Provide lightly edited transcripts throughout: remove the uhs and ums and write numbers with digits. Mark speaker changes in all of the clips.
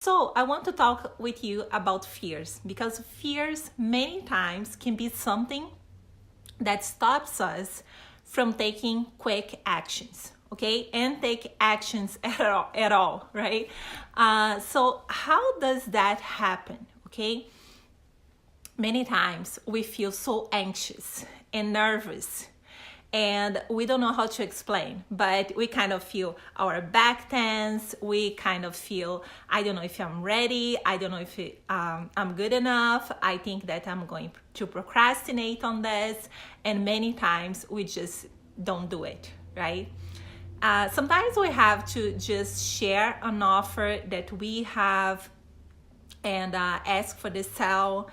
Speaker 1: So I want to talk with you about fears, because fears many times can be something that stops us from taking quick actions, okay, and take actions at all, right? So how does that happen, okay? Many times we feel so anxious and nervous, and we don't know how to explain, but we kind of feel our back tense. We kind of feel, I don't know if I'm ready. I don't know if I'm good enough. I think that I'm going to procrastinate on this. And many times we just don't do it, right? Sometimes we have to just share an offer that we have and ask for the sell.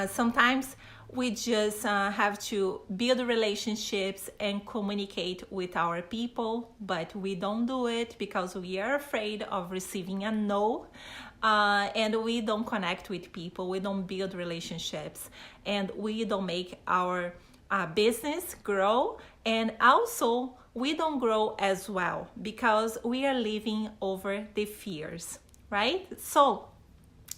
Speaker 1: Sometimes we just have to build relationships and communicate with our people, but we don't do it because we are afraid of receiving a no, and we don't connect with people, we don't build relationships, and we don't make our business grow, and also we don't grow as well because we are living over the fears, right? So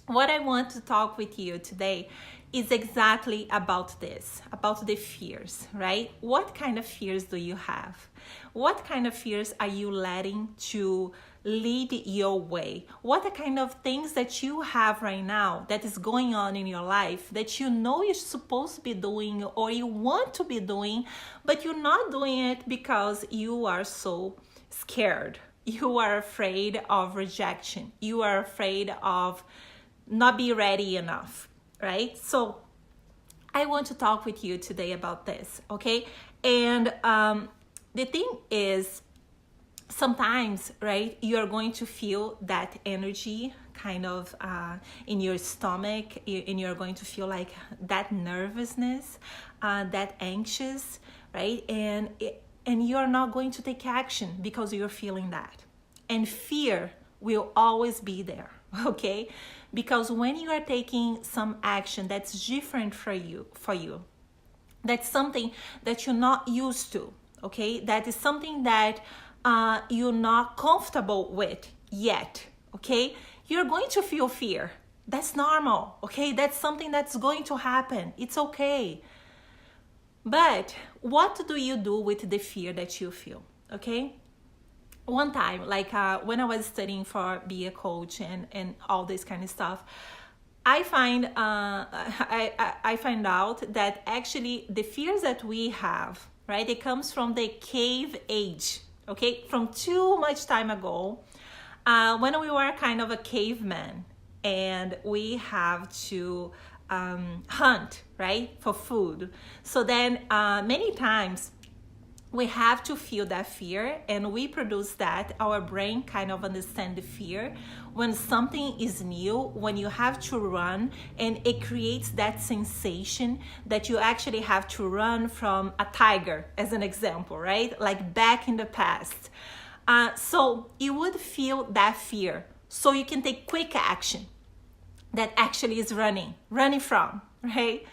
Speaker 1: what I want to talk with you today is exactly about this, about the fears, right? What kind of fears do you have? What kind of fears are you letting to lead your way? What are kind of things that you have right now that is going on in your life that you know you're supposed to be doing or you want to be doing, but you're not doing it because you are so scared. You are afraid of rejection. You are afraid of not be ready enough, right? So I want to talk with you today about this, okay? And the thing is, sometimes, right, you are going to feel that energy kind of in your stomach, and you're going to feel like that nervousness, that anxious, right? And you're not going to take action because you're feeling that. And fear will always be there, okay? Because when you are taking some action that's different for you, that's something that you're not used to, okay? That is something that you're not comfortable with yet, okay? You're going to feel fear. That's normal, okay? That's something that's going to happen. It's okay. But what do you do with the fear that you feel, okay? One time, like when I was studying for be a coach and all this kind of stuff, I find I find out that actually the fears that we have, right, it comes from the cave age, okay, from too much time ago, when we were kind of a caveman and we have to hunt, right, for food. So then many times we have to feel that fear, and we produce that. Our brain kind of understands the fear when something is new, when you have to run, and it creates that sensation that you actually have to run from a tiger, as an example, right? Like back in the past. So you would feel that fear, so you can take quick action that actually is running from, right?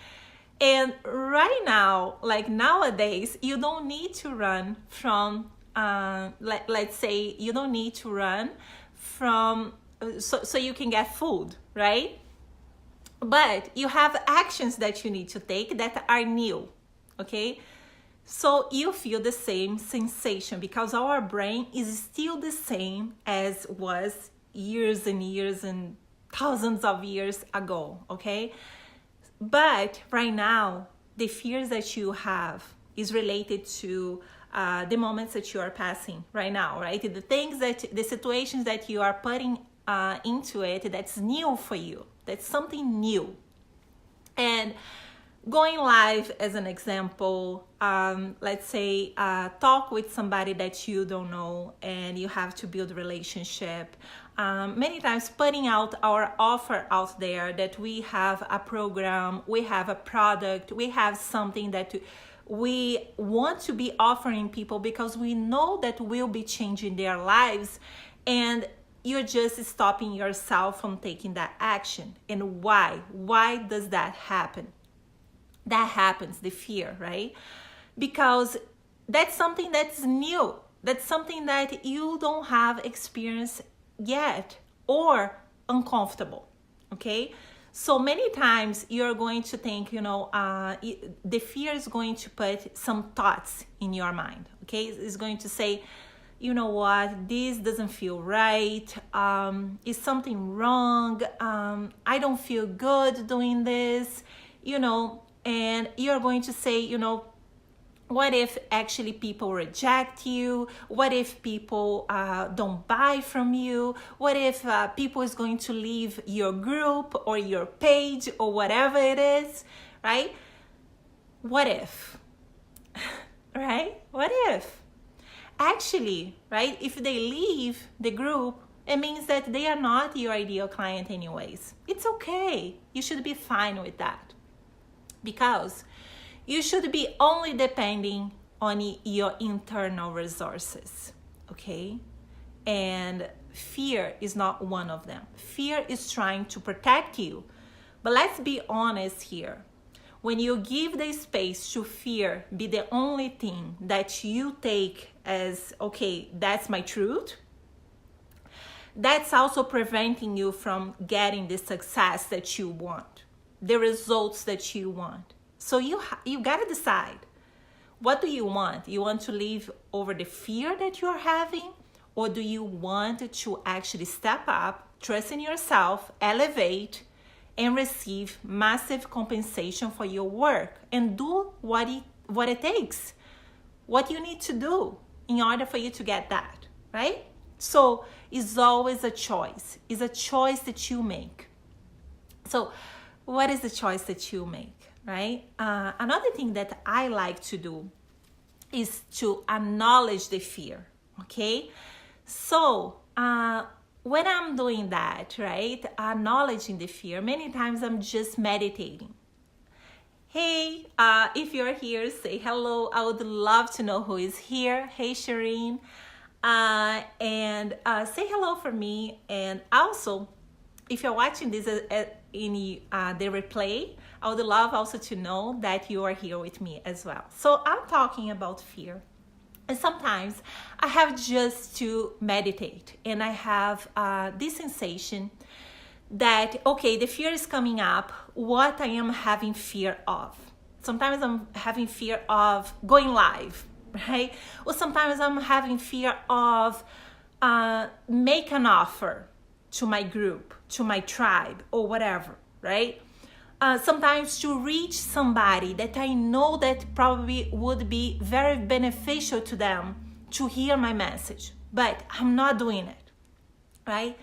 Speaker 1: And right now, like nowadays, you don't need to run from, let's say, you don't need to run from, so you can get food, right? But you have actions that you need to take that are new, okay? So you feel the same sensation because our brain is still the same as was years and years and thousands of years ago, okay? But right now, the fears that you have is related to the moments that you are passing right now, right? The things the situations that you are putting into it, that's new for you. That's something new. And going live as an example, let's say talk with somebody that you don't know and you have to build a relationship. Many times putting out our offer out there that we have a program, we have a product, we have something that we want to be offering people because we know that will be changing their lives, and you're just stopping yourself from taking that action. And why does that happen? That happens, the fear, right? Because that's something that's new. That's something that you don't have experience yet, or uncomfortable, okay? So many times you're going to think, the fear is going to put some thoughts in your mind, okay? It's going to say, you know what, this doesn't feel right. Is something wrong? I don't feel good doing this, and you're going to say, what if actually people reject you? What if people don't buy from you? What if people is going to leave your group or your page or whatever it is, right? What if, right? What if? Actually, right, if they leave the group, it means that they are not your ideal client anyways. It's okay. You should be fine with that, because you should be only depending on your internal resources, okay? And fear is not one of them. Fear is trying to protect you. But let's be honest here. When you give the space to fear be the only thing that you take as, okay, that's my truth, that's also preventing you from getting the success that you want, the results that you want. So you got to decide, what do you want? You want to live over the fear that you're having, or do you want to actually step up, trust in yourself, elevate, and receive massive compensation for your work and do what it takes, what you need to do in order for you to get that, right? So it's always a choice. It's a choice that you make. So what is the choice that you make, right? Another thing that I like to do is to acknowledge the fear, okay? So when I'm doing that, right, acknowledging the fear, many times I'm just meditating. Hey, if you're here, say hello. I would love to know who is here. Hey, Shireen. And say hello for me. And also, if you're watching this in the replay, I would love also to know that you are here with me as well. So I'm talking about fear. And sometimes I have just to meditate, and I have this sensation that, okay, the fear is coming up, what I am having fear of. Sometimes I'm having fear of going live, right? Or sometimes I'm having fear of make an offer to my group, to my tribe, or whatever, right? Sometimes to reach somebody that I know that probably would be very beneficial to them to hear my message, but I'm not doing it, right?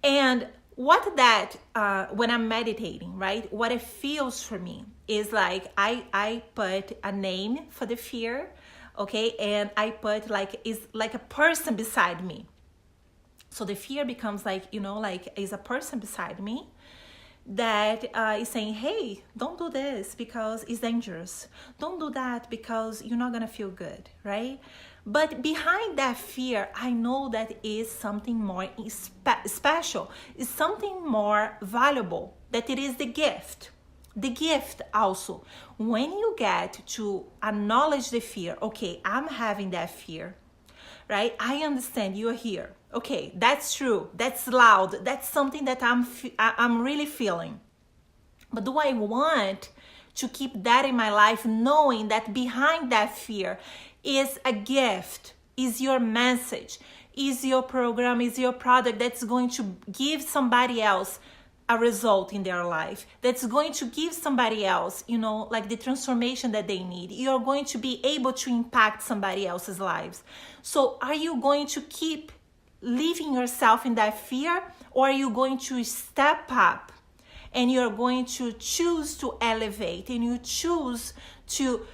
Speaker 1: And what that, when I'm meditating, right, what it feels for me is like I put a name for the fear, okay, and I put is like a person beside me. So the fear becomes like, is a person beside me that is saying, hey, don't do this because it's dangerous. Don't do that because you're not gonna feel good, right? But behind that fear, I know that is something more special. It's something more valuable, that it is the gift. The gift also, when you get to acknowledge the fear, okay, I'm having that fear, right? I understand you're here. Okay, that's true. That's loud. That's something that I'm really feeling. But do I want to keep that in my life, knowing that behind that fear is a gift, is your message, is your program, is your product that's going to give somebody else a result in their life, that's going to give somebody else, the transformation that they need. You're going to be able to impact somebody else's lives. So are you going to keep leaving yourself in that fear, or are you going to step up and you're going to choose to elevate and you choose to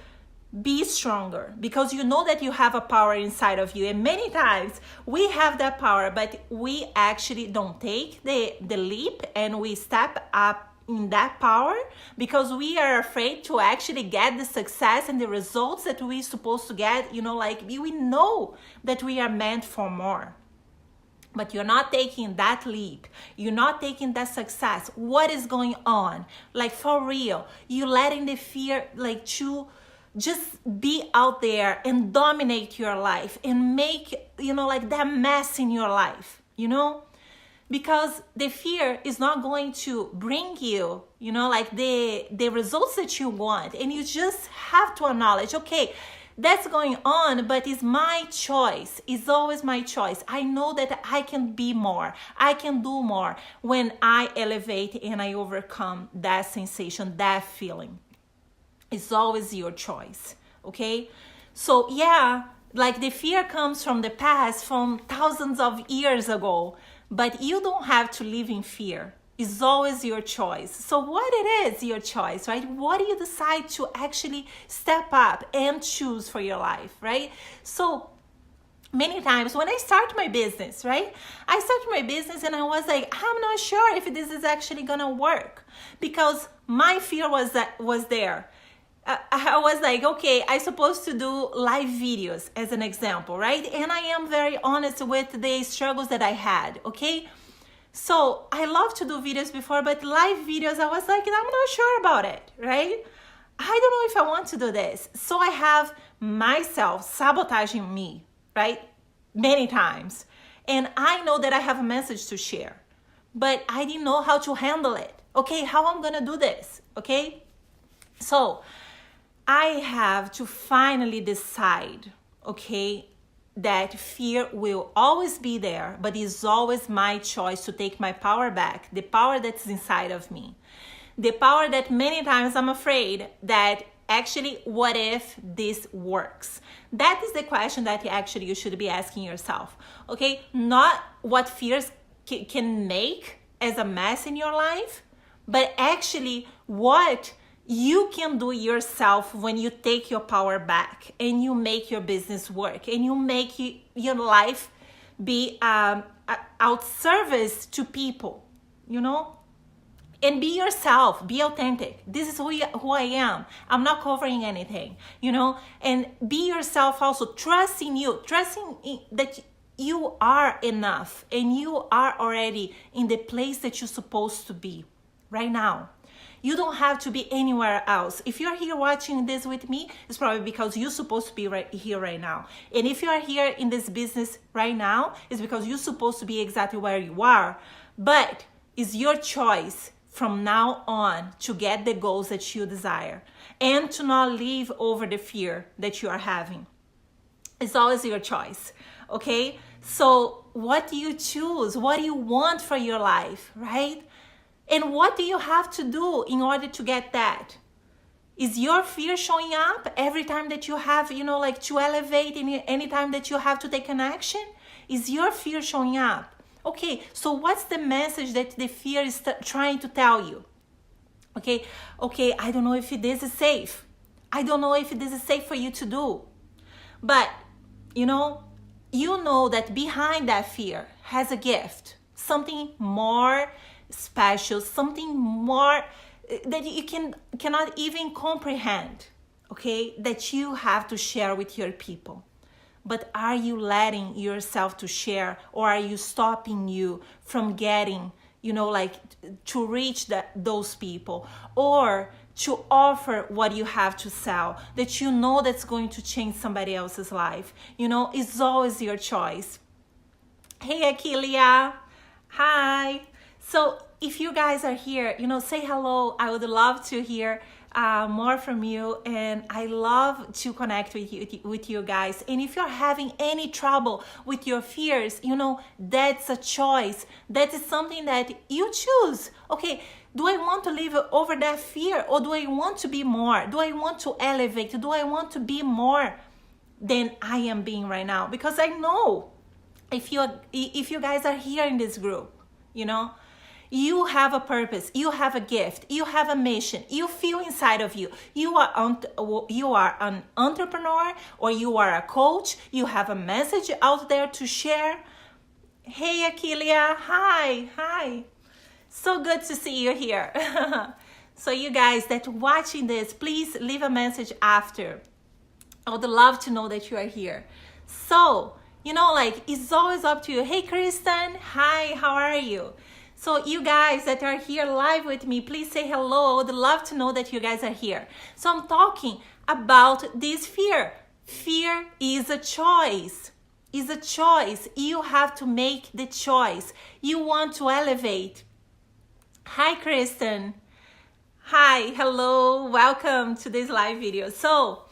Speaker 1: be stronger because you know that you have a power inside of you? And many times we have that power, but we actually don't take the leap and we step up in that power because we are afraid to actually get the success and the results that we're supposed to get. We know that we are meant for more. But you're not taking that leap. You're not taking that success. What is going on? Like, for real, you letting the fear to just be out there and dominate your life and make, that mess in your life, because the fear is not going to bring you, like the results that you want. And you just have to acknowledge, okay, that's going on, but it's my choice. It's always my choice. I know that I can be more. I can do more when I elevate and I overcome that sensation, that feeling. It's always your choice, okay? So yeah, like the fear comes from the past, from thousands of years ago, but you don't have to live in fear. It's always your choice. So what it is your choice, right? What do you decide to actually step up and choose for your life, right? So many times when I start my business, right? I started my business and I was like, I'm not sure if this is actually gonna work, because my fear was there. I was like, okay, I'm supposed to do live videos as an example, right? And I am very honest with the struggles that I had, okay? So I love to do videos before, but live videos, I was like, I'm not sure about it, right? I don't know if I want to do this. So I have myself sabotaging me, right? Many times. And I know that I have a message to share, but I didn't know how to handle it. Okay, how I'm gonna do this, okay? So I have to finally decide, okay, that fear will always be there, but it's always my choice to take my power back, the power that's inside of me. The power that many times I'm afraid that actually, what if this works? That is the question that actually you should be asking yourself, okay? Not what fears can make as a mess in your life, but actually what you can do yourself when you take your power back and you make your business work and you make your life be out service to people, and be yourself, be authentic. This is who I am. I'm not covering anything, and be yourself also. Trust in you, that you are enough and you are already in the place that you're supposed to be right now. You don't have to be anywhere else. If you're here watching this with me, it's probably because you're supposed to be right here right now. And if you are here in this business right now, it's because you're supposed to be exactly where you are. But it's your choice from now on to get the goals that you desire and to not live over the fear that you are having. It's always your choice, okay? So what do you choose? What do you want for your life, right? And what do you have to do in order to get that? Is your fear showing up every time that you have, like to elevate, any time that you have to take an action? Is your fear showing up? Okay, so what's the message that the fear is trying to tell you? Okay, I don't know if this is safe. I don't know if this is safe for you to do. But, you know that behind that fear has a gift, something more special, something more that you cannot even comprehend, okay, that you have to share with your people. But are you letting yourself to share, or are you stopping you from getting, to reach those people, or to offer what you have to sell that that's going to change somebody else's life? It's always your choice. Hey, Akilia. Hi. So if you guys are here, say hello. I would love to hear more from you, and I love to connect with you guys. And if you're having any trouble with your fears, that's a choice. That is something that you choose. Okay, do I want to live over that fear, or do I want to be more? Do I want to elevate? Do I want to be more than I am being right now? Because I know if you guys are here in this group, you have a purpose, you have a gift, you have a mission, you feel inside of you. You are an entrepreneur, or you are a coach, you have a message out there to share. Hey, Akilia, hi. So good to see you here. So you guys that watching this, please leave a message after. I would love to know that you are here. So, it's always up to you. Hey, Kristen, hi, how are you? So you guys that are here live with me, please say hello. I would love to know that you guys are here. So I'm talking about this fear. Fear is a choice. It's a choice. You have to make the choice. You want to elevate. Hi, Kristen. Hi, hello, welcome to this live video. So,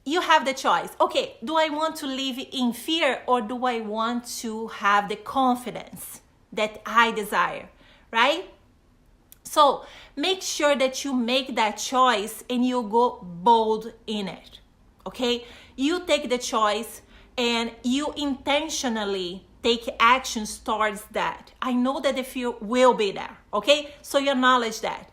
Speaker 1: you have the choice. Okay, do I want to live in fear, or do I want to have the confidence that I desire, right? So make sure that you make that choice and you go bold in it, okay? You take the choice and you intentionally take actions towards that. I know that the fear will be there, okay? So you acknowledge that.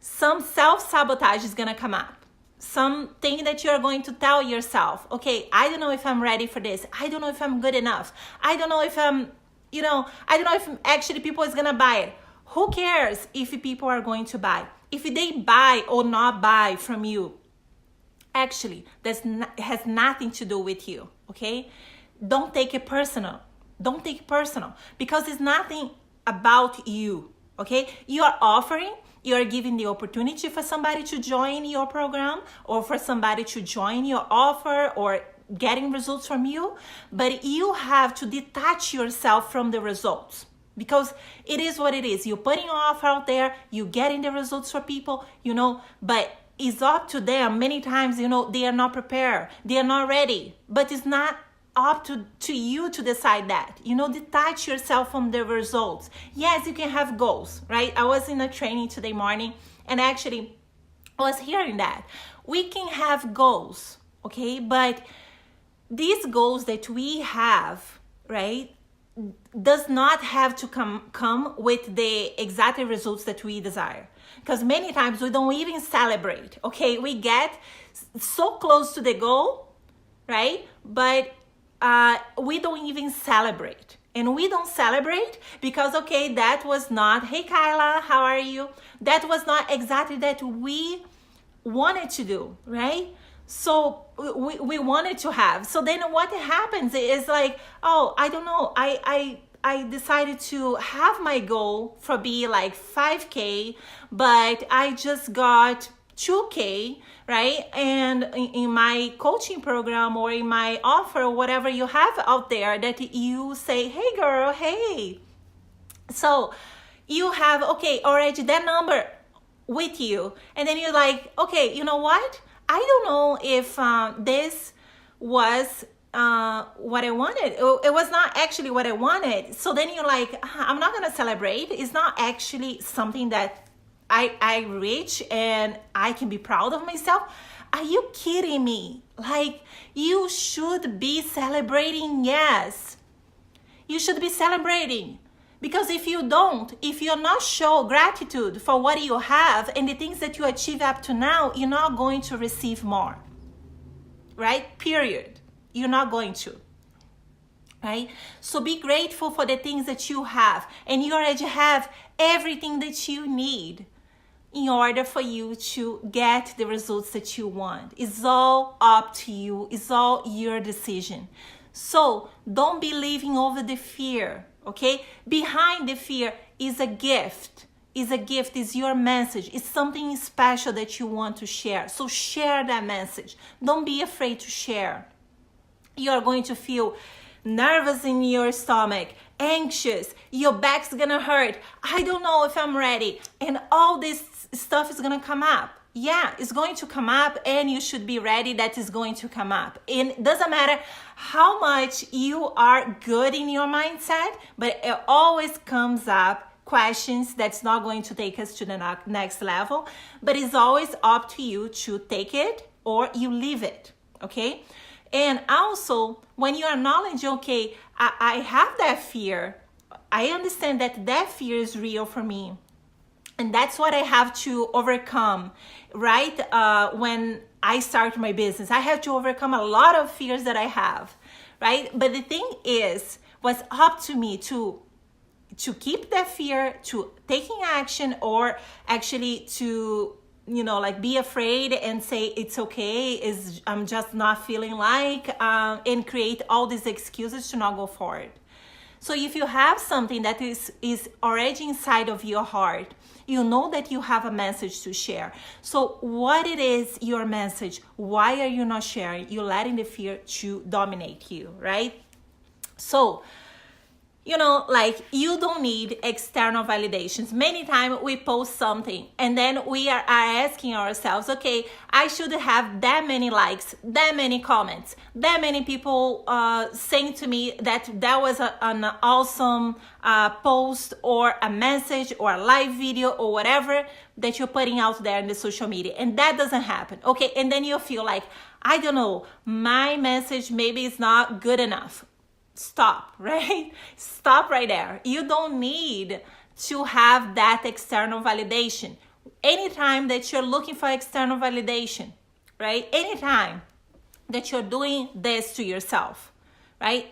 Speaker 1: Some self-sabotage is gonna come up. Something that you're going to tell yourself, okay, I don't know if I'm ready for this. I don't know if I'm good enough. I don't know if I don't know if actually people is gonna buy it. Who cares if people are going to buy? If they buy or not buy from you, actually, has nothing to do with you, okay? Don't take it personal. Don't take it personal, because it's nothing about you, okay? You are offering, you are giving the opportunity for somebody to join your program, or for somebody to join your offer, or getting results from you, but you have to detach yourself from the results, because it is what it is. You're putting your offer out there, you're getting the results for people, but it's up to them. Many times, they are not prepared, they are not ready, but it's not up to you to decide that. Detach yourself from the results. Yes, you can have goals, right? I was in a training today morning, and actually I was hearing that we can have goals, okay? But these goals that we have, right, does not have to come with the exact results that we desire. Because many times we don't even celebrate, okay? We get so close to the goal, right? But we don't even celebrate. And we don't celebrate because, okay, that was not, hey Kyla, how are you? That was not exactly that we wanted to do, right? So we wanted to have. So then what happens is like, oh, I don't know. I decided to have my goal for be like 5K, but I just got 2K, right? And in my coaching program or in my offer, whatever you have out there, that you say, hey girl, hey. So you have, okay, already that number with you. And then you're like, okay, you know what? I don't know if this was what I wanted. It was not actually what I wanted. So then you're like, I'm not going to celebrate. It's not actually something that I reach and I can be proud of myself. Are you kidding me? Like, you should be celebrating. Yes, you should be celebrating. Because if you don't, if you're not show gratitude for what you have and the things that you achieve up to now, you're not going to receive more, right? Period. You're not going to, right? So be grateful for the things that you have, and you already have everything that you need in order for you to get the results that you want. It's all up to you. It's all your decision. So don't be living over the fear, okay? Behind the fear is a gift. Is your message. It's something special that you want to share. So share that message. Don't be afraid to share. You are going to feel nervous in your stomach, anxious, your back's gonna hurt, I don't know if I'm ready, and all this stuff is gonna come up. Yeah, it's going to come up, and you should be ready that is going to come up. And it doesn't matter how much you are good in your mindset, but it always comes up questions that's not going to take us to the next level, but it's always up to you to take it or you leave it, okay? And also, when you acknowledge, okay, I have that fear, I understand that fear is real for me. And that's what I have to overcome, right? When I start my business, I have to overcome a lot of fears that I have, right? But the thing is, what's up to me to keep that fear, to taking action, or actually to, be afraid and say it's okay, I'm just not feeling like, and create all these excuses to not go forward. So if you have something that is already inside of your heart, you know that you have a message to share. So what it is, your message, why are you not sharing? You're letting the fear to dominate you, right? So, you know, like, you don't need external validations. Many times we post something and then we are asking ourselves, okay, I should have that many likes, that many comments, that many people saying to me that was an awesome post or a message or a live video or whatever that you're putting out there in the social media. And that doesn't happen, okay? And then you feel like, I don't know, my message maybe is not good enough. Stop, right? Stop right there. You don't need to have that external validation. Anytime that you're looking for external validation, right? Anytime that you're doing this to yourself, right?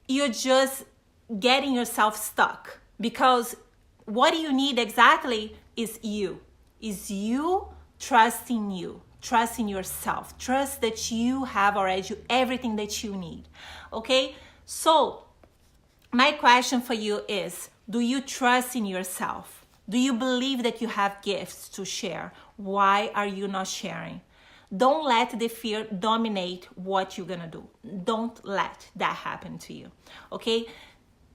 Speaker 1: You're just getting yourself stuck, because what you need exactly is you. Is you trusting you. Trust in yourself. Trust that you have already everything that you need, okay? So, my question for you is, do you trust in yourself? Do you believe that you have gifts to share? Why are you not sharing? Don't let the fear dominate what you're gonna do. Don't let that happen to you, okay?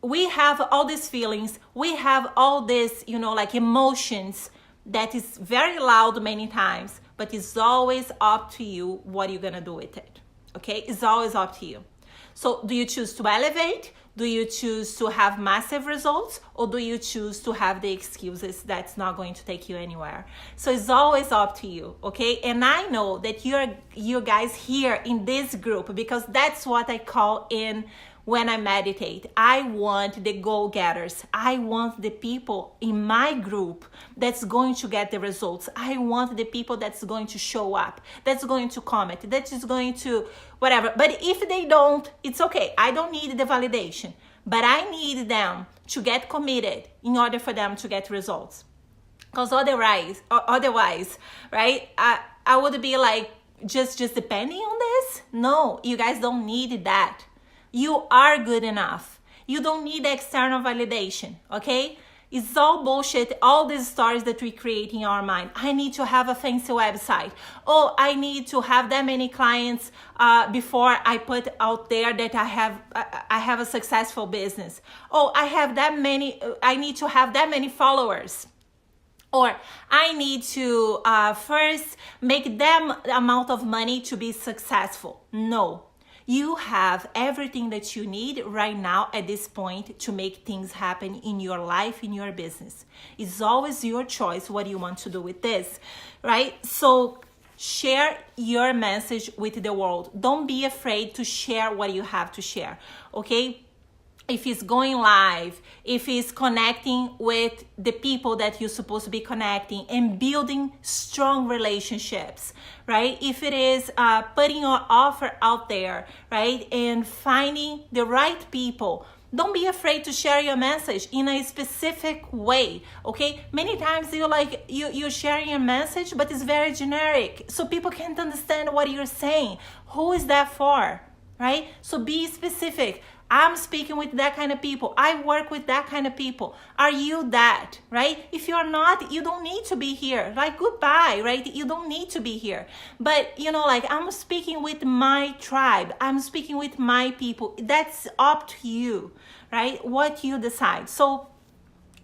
Speaker 1: We have all these feelings, we have all this, you know, like emotions that is very loud many times, but it's always up to you what you're gonna do with it, okay? It's always up to you. So do you choose to elevate? Do you choose to have massive results? Or do you choose to have the excuses that's not going to take you anywhere? So it's always up to you, okay? And I know that you guys here in this group, because that's what I call in when I meditate. I want the go-getters. I want the people in my group that's going to get the results. I want the people that's going to show up, that's going to comment, that is going to whatever. But if they don't, it's okay. I don't need the validation, but I need them to get committed in order for them to get results. Because otherwise, right, I would be like, just depending on this. No, you guys don't need that. You are good enough. You don't need external validation, okay? It's all bullshit, all these stories that we create in our mind. I need to have a fancy website. Oh, I need to have that many clients before I put out there that I have a successful business. Oh, I need to have that many followers. Or I need to first make that amount of money to be successful. No. You have everything that you need right now at this point to make things happen in your life, in your business. It's always your choice what you want to do with this, right? So share your message with the world. Don't be afraid to share what you have to share, okay? If it's going live, if it's connecting with the people that you're supposed to be connecting and building strong relationships, right? If it is putting your offer out there, right? And finding the right people. Don't be afraid to share your message in a specific way, okay? Many times you're sharing your message, but it's very generic. So people can't understand what you're saying. Who is that for, right? So be specific. I'm speaking with that kind of people. I work with that kind of people. Are you that, right? If you're not, you don't need to be here. Like, goodbye, right? You don't need to be here. But, you know, like, I'm speaking with my tribe. I'm speaking with my people. That's up to you, right? What you decide. So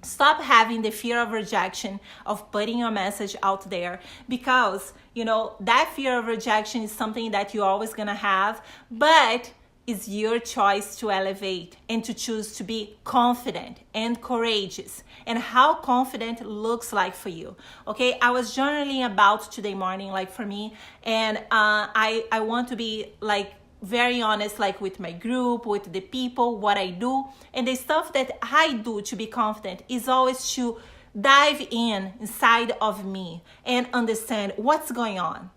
Speaker 1: stop having the fear of rejection, of putting your message out there, because, you know, that fear of rejection is something that you're always gonna have, but it's your choice to elevate and to choose to be confident and courageous, and how confident looks like for you. Okay, I was journaling about today morning, like for me, and I want to be like very honest, like with my group, with the people, what I do, and the stuff that I do to be confident is always to dive inside of me and understand what's going on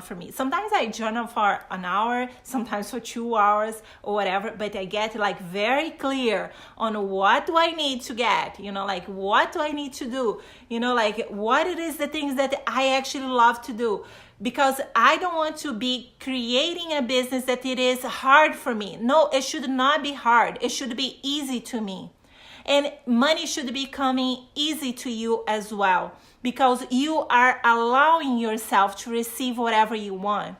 Speaker 1: for me. Sometimes I journal for an hour, sometimes for 2 hours or whatever, but I get like very clear on what do I need to get, like what do I need to do, like what it is the things that I actually love to do, because I don't want to be creating a business that it is hard for me. No, it should not be hard. It should be easy to me. And money should be coming easy to you as well, because you are allowing yourself to receive whatever you want.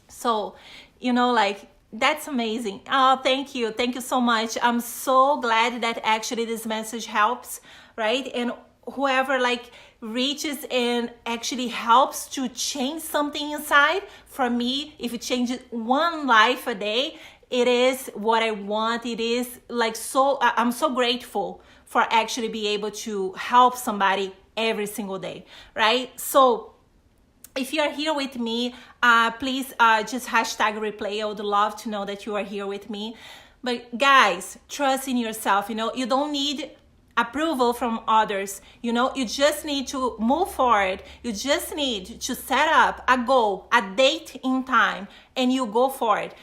Speaker 1: So, like, that's amazing. Oh, thank you. Thank you so much. I'm so glad that actually this message helps, right? And whoever like reaches and actually helps to change something inside, for me, if it changes one life a day, it is what I want. It is like, so I'm so grateful for actually be able to help somebody every single day, right? So if you are here with me, please just hashtag replay. I would love to know that you are here with me. But guys, trust in yourself. You don't need approval from others. You just need to move forward. You just need to set up a goal, a date in time, and you go for it.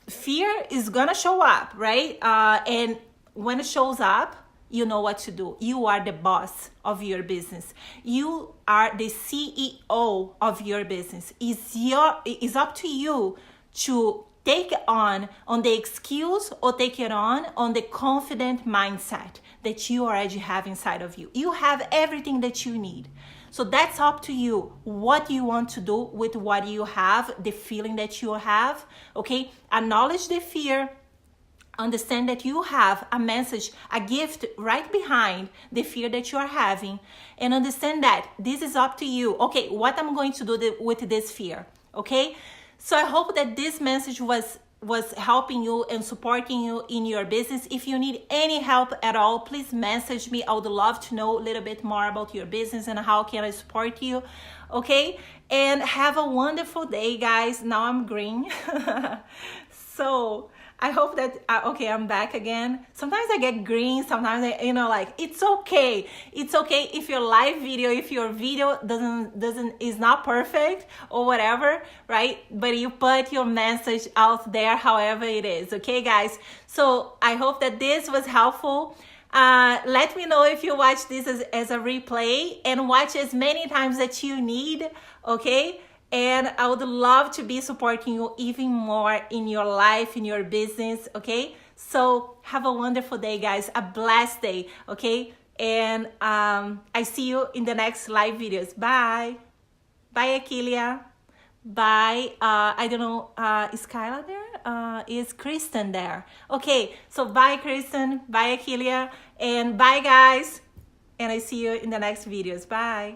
Speaker 1: Fear is gonna show up, right? And when it shows up, you know what to do. You are the boss of your business. You are the CEO of your business. It's up to you to take it on the excuse, or take it on the confident mindset that you already have inside of you. You have everything that you need. So that's up to you, what you want to do with what you have, the feeling that you have, okay? Acknowledge the fear. Understand that you have a message, a gift right behind the fear that you are having, and understand that this is up to you. Okay, what I'm going to do with this fear, okay? So I hope that this message was helping you and supporting you in your business. If you need any help at all, please message me. I would love to know a little bit more about your business and how can I support you, okay? And have a wonderful day, guys. Now I'm green. So I hope that, okay, I'm back again. Sometimes I get green, sometimes it's okay. It's okay if your live video, if your video is not perfect or whatever, right? But you put your message out there however it is, okay, guys? So I hope that this was helpful. Let me know if you watch this as a replay, and watch as many times that you need, okay? And I would love to be supporting you even more in your life, in your business, okay? So have a wonderful day, guys. A blessed day, okay? And I see you in the next live videos. Bye. Bye, Akilia. Bye. I don't know, is Kyla there? Is Kristen there? Okay, so bye, Kristen. Bye, Akilia. And bye, guys. And I see you in the next videos. Bye.